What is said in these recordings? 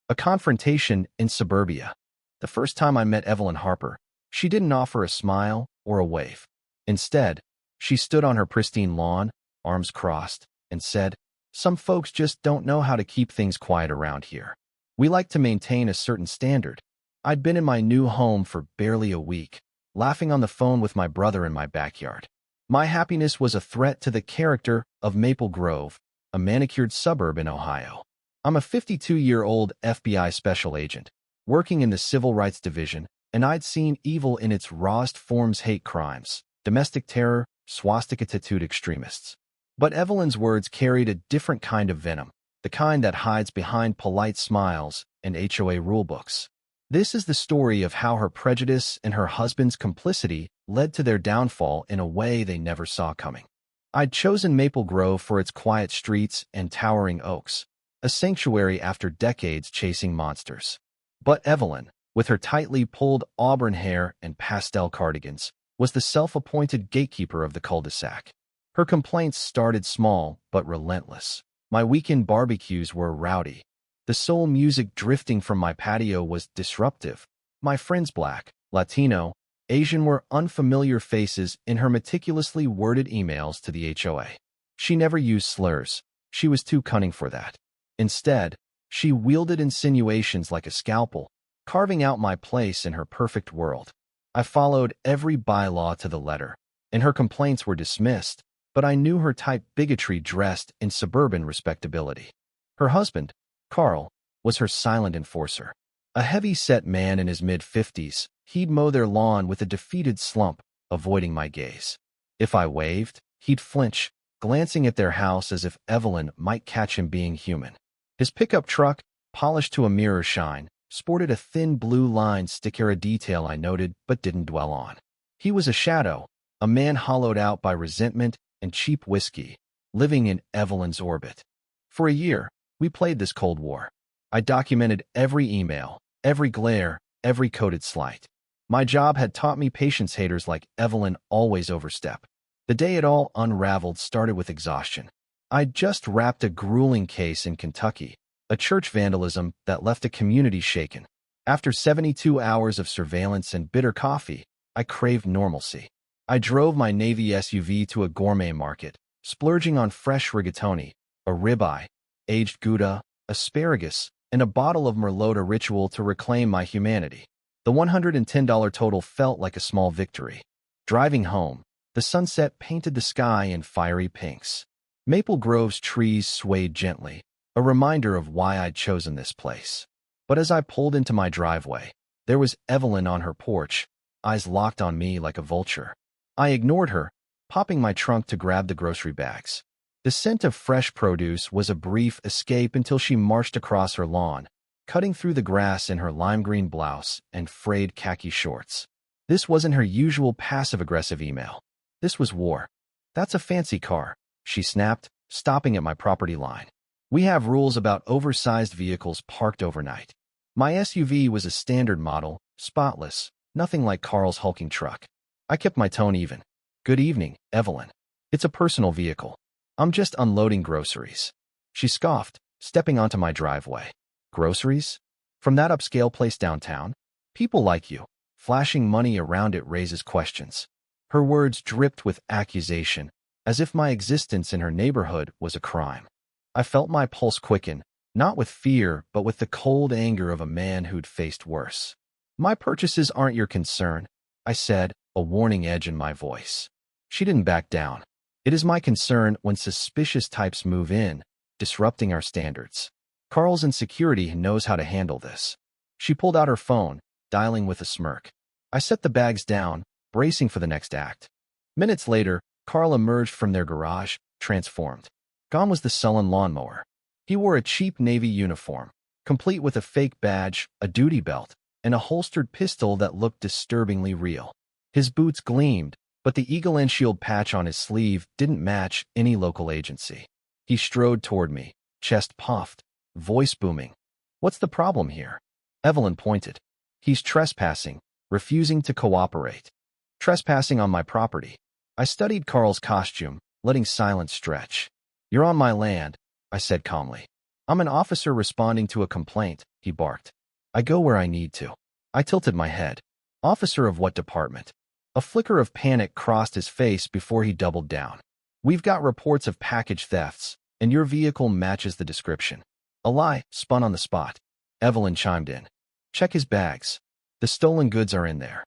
A confrontation in suburbia. The first time I met Evelyn Harper, she didn't offer a smile or a wave. Instead, she stood on her pristine lawn, arms crossed, and said, "Some folks just don't know how to keep things quiet around here. We like to maintain a certain standard." I'd been in my new home for barely a week, laughing on the phone with my brother in my backyard. My happiness was a threat to the character of Maple Grove, a manicured suburb in Ohio. I'm a 52-year-old FBI special agent, working in the Civil Rights Division, and I'd seen evil in its rawest forms: hate crimes, domestic terror, swastika-tattooed extremists. But Evelyn's words carried a different kind of venom, the kind that hides behind polite smiles and HOA rulebooks. This is the story of how her prejudice and her husband's complicity led to their downfall in a way they never saw coming. I'd chosen Maple Grove for its quiet streets and towering oaks, a sanctuary after decades chasing monsters. But Evelyn, with her tightly pulled auburn hair and pastel cardigans, was the self-appointed gatekeeper of the cul-de-sac. Her complaints started small but relentless. My weekend barbecues were rowdy. The soul music drifting from my patio was disruptive. My friends, Black, Latino, Asian, were unfamiliar faces in her meticulously worded emails to the HOA. She never used slurs. She was too cunning for that. Instead, she wielded insinuations like a scalpel, carving out my place in her perfect world. I followed every bylaw to the letter, and her complaints were dismissed, but I knew her type: bigotry dressed in suburban respectability. Her husband, Carl, was her silent enforcer. A heavy-set man in his mid-50s, he'd mow their lawn with a defeated slump, avoiding my gaze. If I waved, he'd flinch, glancing at their house as if Evelyn might catch him being human. His pickup truck, polished to a mirror shine, sported a thin blue line sticker, a detail I noted but didn't dwell on. He was a shadow, a man hollowed out by resentment and cheap whiskey, living in Evelyn's orbit. For a year, we played this Cold War. I documented every email, every glare, every coded slight. My job had taught me patience: haters like Evelyn always overstep. The day it all unraveled started with exhaustion. I'd just wrapped a grueling case in Kentucky, a church vandalism that left a community shaken. After 72 hours of surveillance and bitter coffee, I craved normalcy. I drove my Navy SUV to a gourmet market, splurging on fresh rigatoni, a ribeye, aged Gouda, asparagus, and a bottle of Merlot, a ritual to reclaim my humanity. The $110 total felt like a small victory. Driving home, the sunset painted the sky in fiery pinks. Maple Grove's trees swayed gently, a reminder of why I'd chosen this place. But as I pulled into my driveway, there was Evelyn on her porch, eyes locked on me like a vulture. I ignored her, popping my trunk to grab the grocery bags. The scent of fresh produce was a brief escape until she marched across her lawn, cutting through the grass in her lime green blouse and frayed khaki shorts. This wasn't her usual passive-aggressive email. This was war. "That's a fancy car," she snapped, stopping at my property line. "We have rules about oversized vehicles parked overnight." My SUV was a standard model, spotless, nothing like Carl's hulking truck. I kept my tone even. "Good evening, Evelyn. It's a personal vehicle. I'm just unloading groceries." She scoffed, stepping onto my driveway. "Groceries? From that upscale place downtown? People like you. Flashing money around it raises questions." Her words dripped with accusation, as if my existence in her neighborhood was a crime. I felt my pulse quicken, not with fear, but with the cold anger of a man who'd faced worse. "My purchases aren't your concern," I said, a warning edge in my voice. She didn't back down. "It is my concern when suspicious types move in, disrupting our standards. Carl's in security and knows how to handle this." She pulled out her phone, dialing with a smirk. I set the bags down, bracing for the next act. Minutes later, Carl emerged from their garage, transformed. Gone was the sullen lawnmower. He wore a cheap Navy uniform, complete with a fake badge, a duty belt, and a holstered pistol that looked disturbingly real. His boots gleamed, but the Eagle Shield patch on his sleeve didn't match any local agency. He strode toward me, chest puffed, voice booming. "What's the problem here?" Evelyn pointed. "He's trespassing, refusing to cooperate." "Trespassing on my property." I studied Carl's costume, letting silence stretch. "You're on my land," I said calmly. "I'm an officer responding to a complaint," he barked. I go where I need to. I tilted my head. Officer of what department? A flicker of panic crossed his face before he doubled down. We've got reports of package thefts, and your vehicle matches the description. A lie, spun on the spot. Evelyn chimed in. Check his bags. The stolen goods are in there.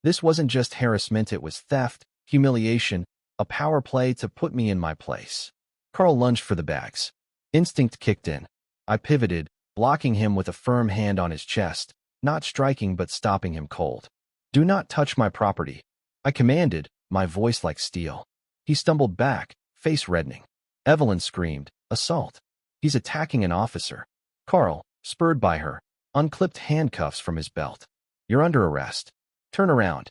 This wasn't just harassment, it was theft, humiliation, a power play to put me in my place. Carl lunged for the bags. Instinct kicked in. I pivoted, blocking him with a firm hand on his chest, not striking but stopping him cold. Do not touch my property, I commanded, my voice like steel. He stumbled back, face reddening. Evelyn screamed, assault. He's attacking an officer. Carl, spurred by her, unclipped handcuffs from his belt. You're under arrest. Turn around.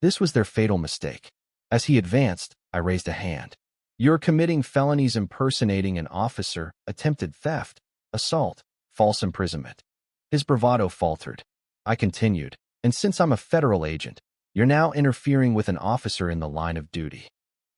This was their fatal mistake. As he advanced, I raised a hand. You're committing felonies impersonating an officer, attempted theft, assault, false imprisonment. His bravado faltered. I continued, and since I'm a federal agent, you're now interfering with an officer in the line of duty.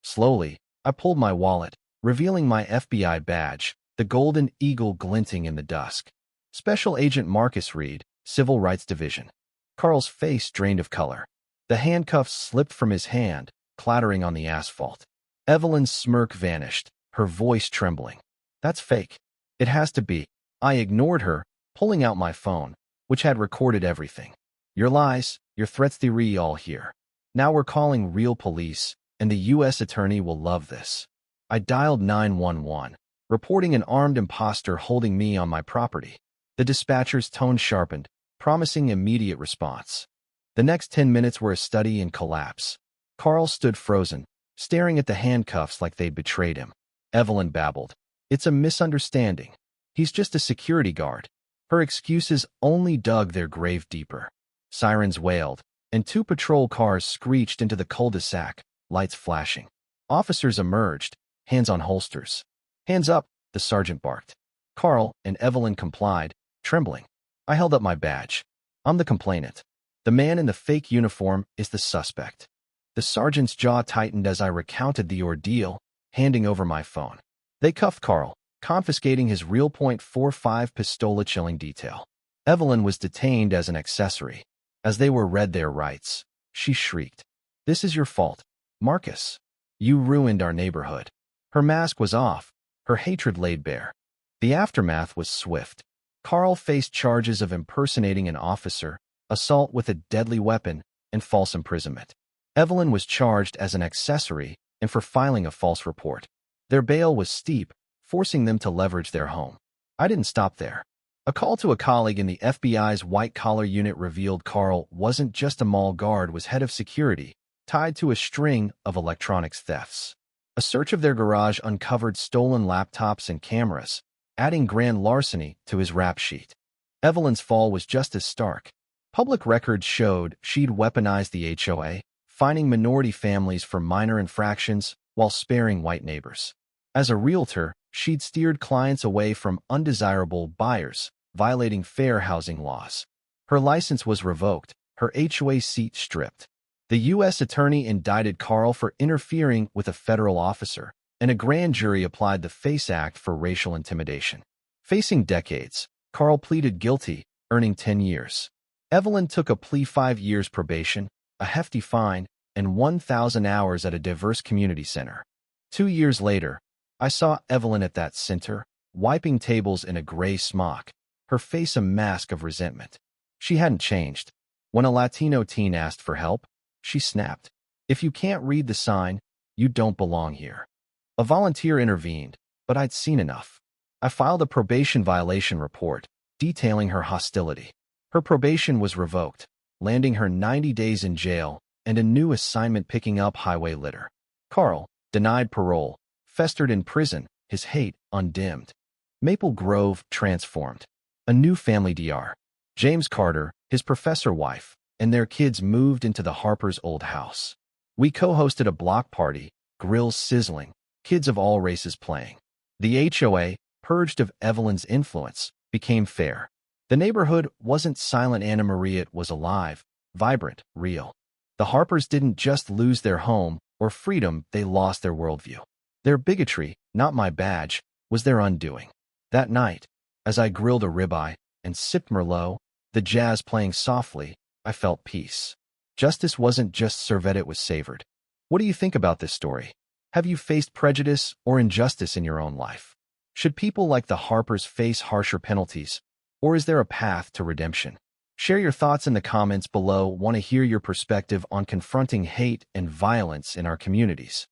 Slowly, I pulled my wallet, revealing my FBI badge, the golden eagle glinting in the dusk. Special Agent Marcus Reed, Civil Rights Division. Carl's face drained of color. The handcuffs slipped from his hand, clattering on the asphalt. Evelyn's smirk vanished, her voice trembling. That's fake. It has to be. I ignored her, pulling out my phone, which had recorded everything. Your lies, your threats, they all here. Now we're calling real police, and the U.S. attorney will love this. I dialed 911, reporting an armed imposter holding me on my property. The dispatcher's tone sharpened, promising immediate response. The next 10 minutes were a study in collapse. Carl stood frozen, staring at the handcuffs like they'd betrayed him. Evelyn babbled. It's a misunderstanding. He's just a security guard. Her excuses only dug their grave deeper. Sirens wailed, and 2 patrol cars screeched into the cul-de-sac, lights flashing. Officers emerged, hands on holsters. Hands up, the sergeant barked. Carl and Evelyn complied, trembling. I held up my badge. I'm the complainant. The man in the fake uniform is the suspect. The sergeant's jaw tightened as I recounted the ordeal, handing over my phone. They cuffed Carl, confiscating his real .45 pistol, chilling detail. Evelyn was detained as an accessory. As they were read their rights, she shrieked. This is your fault, Marcus. You ruined our neighborhood. Her mask was off, her hatred laid bare. The aftermath was swift. Carl faced charges of impersonating an officer, assault with a deadly weapon, and false imprisonment. Evelyn was charged as an accessory and for filing a false report. Their bail was steep, forcing them to leverage their home. I didn't stop there. A call to a colleague in the FBI's white-collar unit revealed Carl wasn't just a mall guard, was head of security, tied to a string of electronics thefts. A search of their garage uncovered stolen laptops and cameras, adding grand larceny to his rap sheet. Evelyn's fall was just as stark. Public records showed she'd weaponized the HOA, fining minority families for minor infractions while sparing white neighbors. As a realtor, she'd steered clients away from undesirable buyers, violating fair housing laws. Her license was revoked, her HOA seat stripped. The U.S. attorney indicted Carl for interfering with a federal officer, and a grand jury applied the FACE Act for racial intimidation. Facing decades, Carl pleaded guilty, earning 10 years. Evelyn took a plea: 5 years probation, a hefty fine, and 1,000 hours at a diverse community center. 2 years later, I saw Evelyn at that center, wiping tables in a gray smock, her face a mask of resentment. She hadn't changed. When a Latino teen asked for help, she snapped. If you can't read the sign, you don't belong here. A volunteer intervened, but I'd seen enough. I filed a probation violation report, detailing her hostility. Her probation was revoked, landing her 90 days in jail and a new assignment picking up highway litter. Carl, denied parole, festered in prison, his hate undimmed. Maple Grove transformed. A new family DR. James Carter, his professor wife, and their kids moved into the Harper's old house. We co-hosted a block party, grills sizzling, kids of all races playing. The HOA, purged of Evelyn's influence, became fair. The neighborhood wasn't silent. Anna Maria, it was alive, vibrant, real. The Harpers didn't just lose their home or freedom, they lost their worldview. Their bigotry, not my badge, was their undoing. That night, as I grilled a ribeye, and sipped Merlot, the jazz playing softly, I felt peace. Justice wasn't just served, it was savored. What do you think about this story? Have you faced prejudice or injustice in your own life? Should people like the Harpers face harsher penalties, or is there a path to redemption? Share your thoughts in the comments below. Want to hear your perspective on confronting hate and violence in our communities.